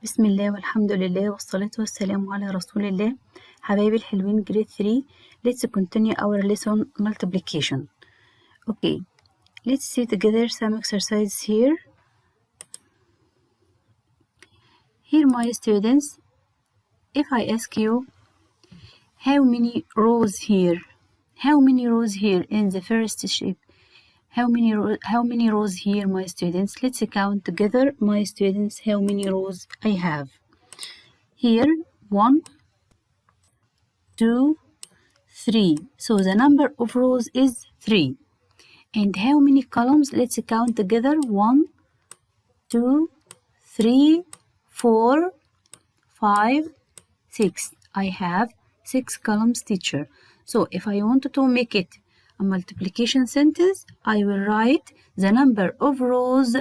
بسم الله والحمد لله والصلاة والسلام على رسول الله. حبايبي الحلوين grade 3. Let's continue our lesson multiplication. Okay, let's see together some exercises here. Here my students, if I ask you how many rows here? How many rows here in the first shape? How many rows here, my students? Let's count together, my students, how many rows I have. Here, 1, 2, 3. So the number of rows is 3. And how many columns? Let's count together. 1, 2, 3, 4, 5, 6. I have 6 columns, teacher. So if I want to make it a multiplication sentence, I will write the number of rows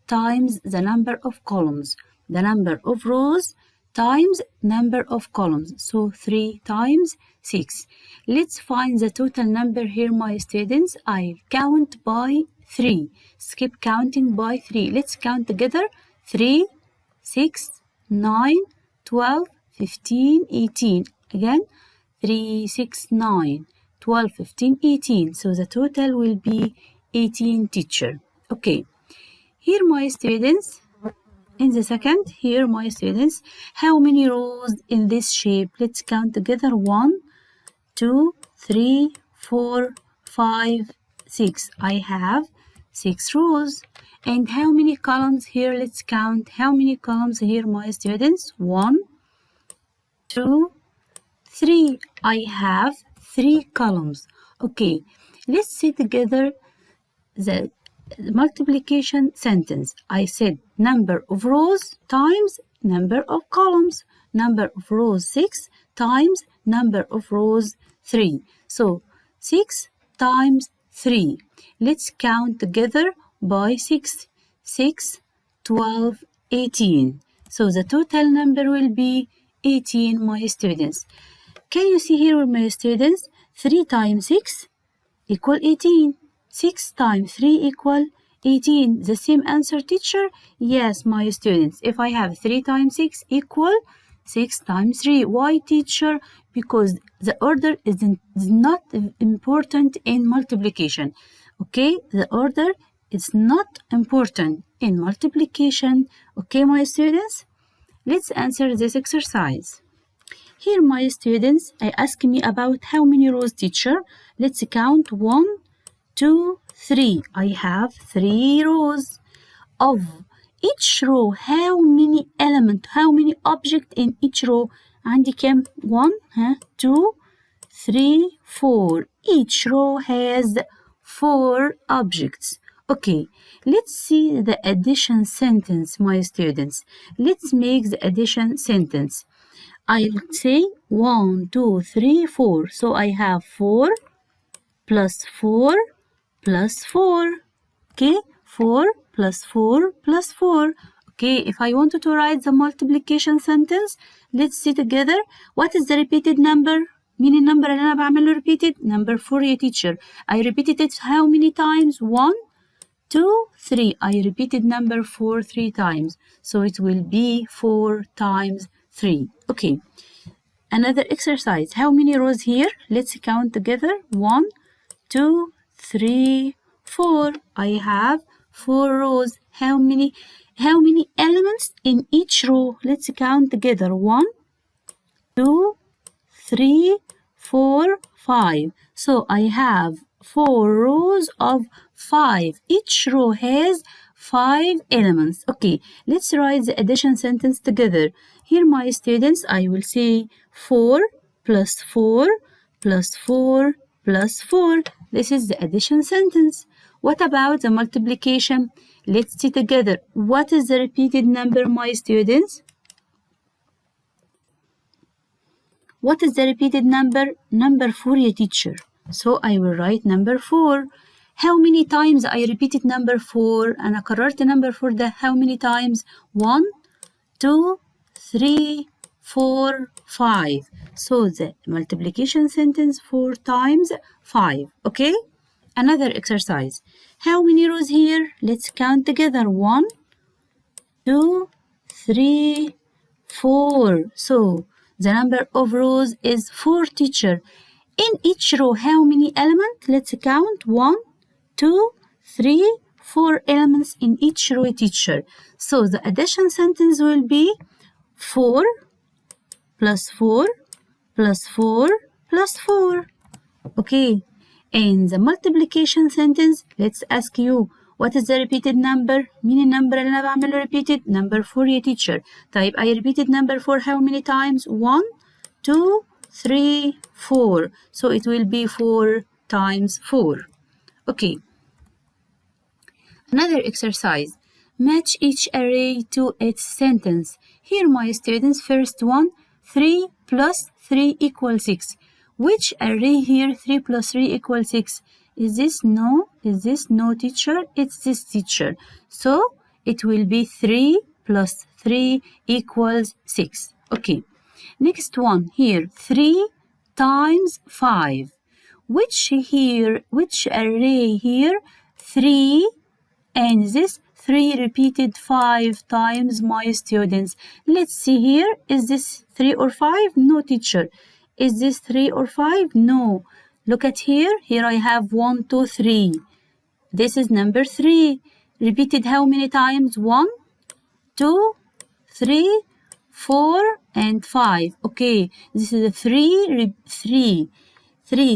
times the number of columns. The number of rows times number of columns. So 3 times 6. Let's find the total number here, my students. I'll count by 3. Skip counting by 3. Let's count together. 3, 6, 9, 12, 15, 18. Again, 3, 6, 9, 12, 15, 18. So the total will be 18, teacher. Okay. Here, my students, in the second, here, my students, how many rows in this shape? Let's count together. 1, 2, 3, 4, 5, 6. I have 6 rows. And how many columns here? Let's count. How many columns here, my students? 1, 2, 3. I have 3 columns. Okay, let's see together the multiplication sentence. I said number of rows times number of columns. Number of rows 6 times number of rows 3. So 6 times 3. Let's count together by 6. 6, 12, 18. So the total number will be 18, my students. Can you see here, my students? 3 times 6 equal 18. 6 times 3 equal 18. The same answer, teacher? Yes, my students. If I have 3 times 6 equal 6 times 3. Why, teacher? Because the order is not important in multiplication. Okay? The order is not important in multiplication. Okay, my students? Let's answer this exercise. Here, my students, I ask me about how many rows, teacher. Let's count. 1, 2, 3. I have 3 rows. Of each row, how many elements, how many objects in each row? عندي كم? 1, 2, 3, 4. Each row has 4 objects. Okay, let's see the addition sentence, my students. Let's make the addition sentence. I'll say 1, 2, 3, 4. So I have 4 plus 4 plus 4. Okay, 4 plus 4 plus 4. Okay, if I wanted to write the multiplication sentence, let's see together. What is the repeated number? مين النمبر اللي أنا بعمله repeated? Number 4 يا teacher. I repeated it how many times? 1, 2, 3. I repeated number 4 3 times. So it will be 4 times 3. Okay. Another exercise. How many rows here? Let's count together. 1, 2, 3, 4. I have 4 rows. How many elements in each row? Let's count together. 1, 2, 3, 4, 5. So I have 4 rows of 5. Each row has 5 elements. Okay, let's write the addition sentence together. Here, my students, I will say 4 plus 4 plus 4 plus 4. This is the addition sentence. What about the multiplication? Let's see together. What is the repeated number, my students? What is the repeated number? Number 4, your teacher. So I will write number 4. How many times I repeated number 4? أنا كررت number 4 ده how many times? 1, 2, 3, 4, 5. So the multiplication sentence 4 times 5. Okay? Another exercise. How many rows here? Let's count together. 1, 2, 3, 4. So the number of rows is 4, teacher. In each row, how many elements? Let's count. 1, 2, 3, 4 elements in each row, teacher. So the addition sentence will be 4 plus 4 plus 4 plus 4. Okay. And the multiplication sentence, let's ask you, what is the repeated number? مين النمبر اللي أنا بعمله repeated? Number 4 يا teacher. طيب I repeated number 4 how many times? 1, 2, 3, 4. So it will be 4 times 4. Okay. Another exercise. Match each array to its sentence. Here my students, first one, 3 plus 3 equals 6. Which array here 3 plus 3 equals 6? Is this no? Is this no, teacher? It's this, teacher. So it will be 3 plus 3 equals 6. Okay. Next one here, 3 times 5. Which array here 3 and this 3 repeated 5 times, my students? Let's see here. Is this 3 or 5? No, teacher. Is this 3 or 5? No. Look at here. Here I have 1, 2, 3. This is number 3. Repeated how many times? 1, 2, 3, 4, and 5. Okay. This is a 3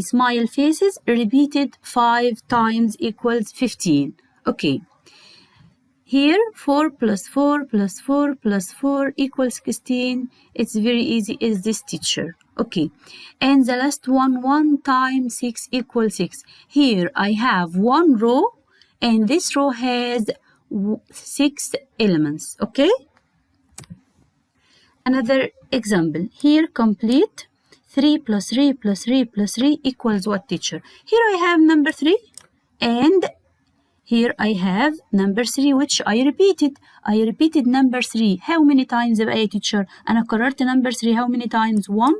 smile faces repeated 5 times equals 15. Okay. Here 4 plus 4 plus 4 plus 4 equals 16. It's very easy, is this, teacher. Okay. And the last one, 1 times 6 equals 6. Here I have one row and this row has 6 elements. Okay. Another example. Here complete 3 plus 3 plus 3 plus 3 equals what, teacher? Here I have number 3 and here I have number 3 which I repeated. I repeated number 3. How many times بقى, teacher? أنا كررت number 3 how many times? 1,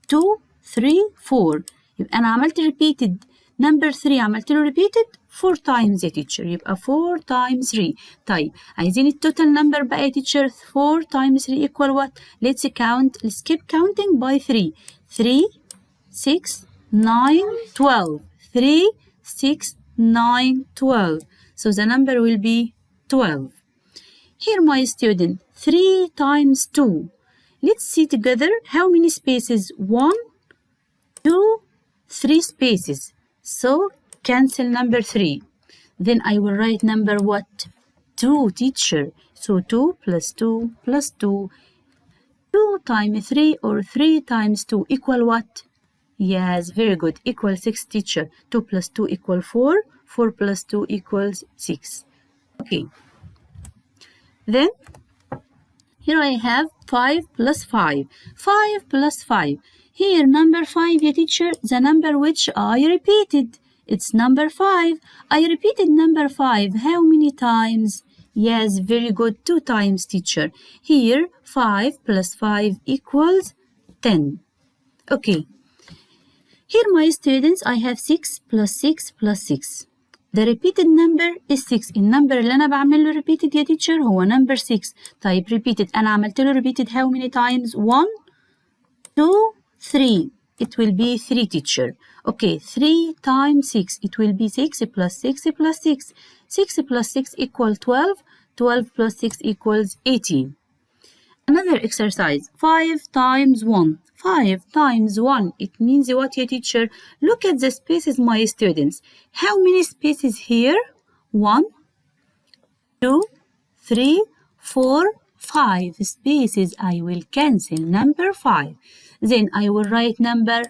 2, 3, 4. يبقى أنا عملت repeated number 3 عملت له repeated 4 times يا teacher. يبقى 4 times 3. طيب عايزين التوتال number بقى يا teacher. 4 times 3 equal what? Let's count. Let's keep counting by 3. 3, 6, 9, 12. 3, 6, 9, 12. So the number will be 12. Here my student, 3 times 2. Let's see together how many spaces. 1, 2, 3 spaces. So cancel number 3. Then I will write number what? 2, teacher. So 2 plus 2 plus 2. 2 times 3 or 3 times 2 equal what? Yes, very good. Equal 6, teacher. 2 plus 2 equal 4. 4 plus 2 equals 6. Okay. Then, here I have 5 plus 5. 5 plus 5. Here, number 5, your teacher, the number which I repeated. It's number 5. I repeated number 5. How many times? Yes, very good. 2 times, teacher. Here, 5 plus 5 equals 10. Okay. Here, my students, I have 6 plus 6 plus 6. The repeated number is 6. النمبر اللي أنا بعمله repeated يا teacher هو number 6. طيب repeated أنا عملت له repeated how many times? 1, 2, 3. It will be 3, teacher. Okay, 3 times 6. It will be 6 plus 6 plus 6. 6 plus 6 equals 12. 12 plus 6 equals 18. Another exercise. 5 times 1. 5 times 1. It means what, your teacher? Look at the spaces, my students. How many spaces here? 1, 2, 3, 4, 5 spaces. I will cancel number 5. Then I will write number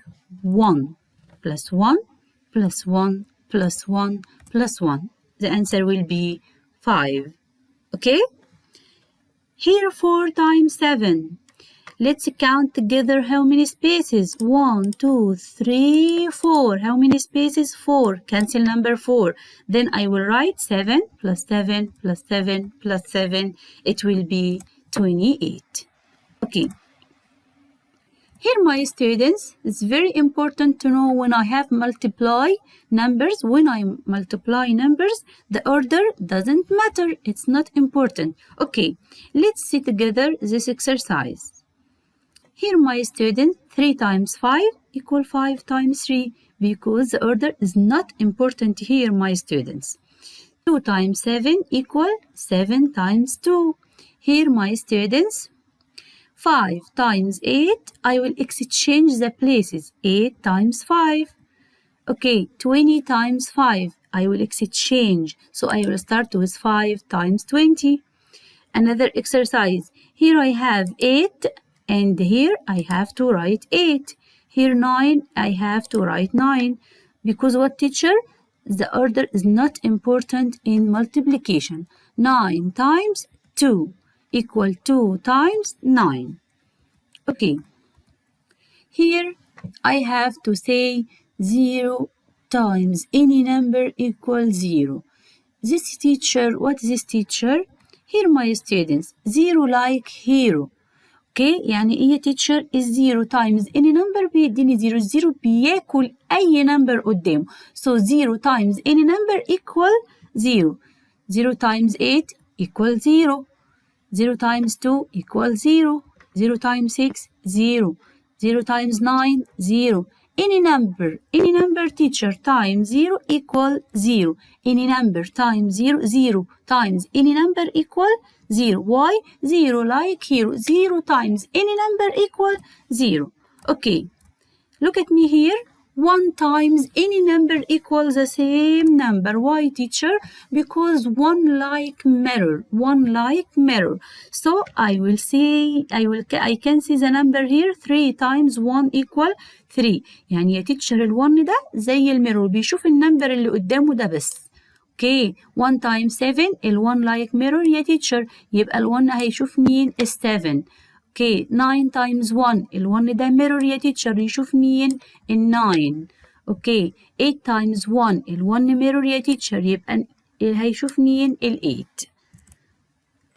1 plus 1 plus 1 plus 1 plus 1. The answer will be 5. Okay? Here 4 times 7. Let's count together how many spaces. 1, 2, 3, 4. How many spaces? 4. Cancel number 4. Then I will write 7 plus 7 plus 7 plus 7. It will be 28. Okay. Here, my students, it's very important to know when I have multiply numbers. When I multiply numbers, the order doesn't matter. It's not important. Okay, let's see together this exercise. Here, my student, 3 times 5 equal 5 times 3 because the order is not important here, my students. 2 times 7 equal 7 times 2. Here, my students, 5 times 8, I will exchange the places. 8 times 5. Okay, 20 times 5, I will exchange. So I will start with 5 times 20. Another exercise. Here I have 8 and here I have to write 8. Here 9, I have to write 9. Because what, teacher? The order is not important in multiplication. 9 times 2 equal 2 times 9. Okay, here I have to say 0 times any number equals 0. This teacher, what is this teacher? Here, my students, 0 like hero. Okay, يعني إيه teacher is 0 times any number بيديني 0. 0 بياكل أي number قدامه. So 0 times any number equal 0. 0 times 8 equal 0. 0 times 2 equals 0. 0 times 6, 0. 0 times 9, 0. Any number teacher times 0 equal 0. Any number times 0, 0 times any number equal 0. Why? 0 like here. 0 times any number equal 0. Okay, look at me here. 1 times any number equals the same number. Why, teacher? Because 1 like mirror. 1 like mirror. So I will say, I can see the number here. 3 times 1 equal 3. يعني يا teacher ال1 ده زي الميرور بيشوف النمبر اللي قدامه ده بس. Okay, 1 times 7 ال1 like mirror يا teacher يبقى ال1 هيشوف مين؟ ال7. Okay, 9 times 1 ال1 ده mirror يا teacher يشوف مين؟ ال9. Okay, 8 times 1 ال1 mirror يا teacher يبقى هيشوف مين؟ ال8.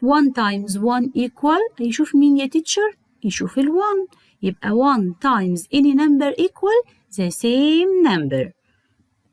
1 times 1 equal هيشوف مين يا teacher؟ يشوف ال1. يبقى 1 times any number equal the same number.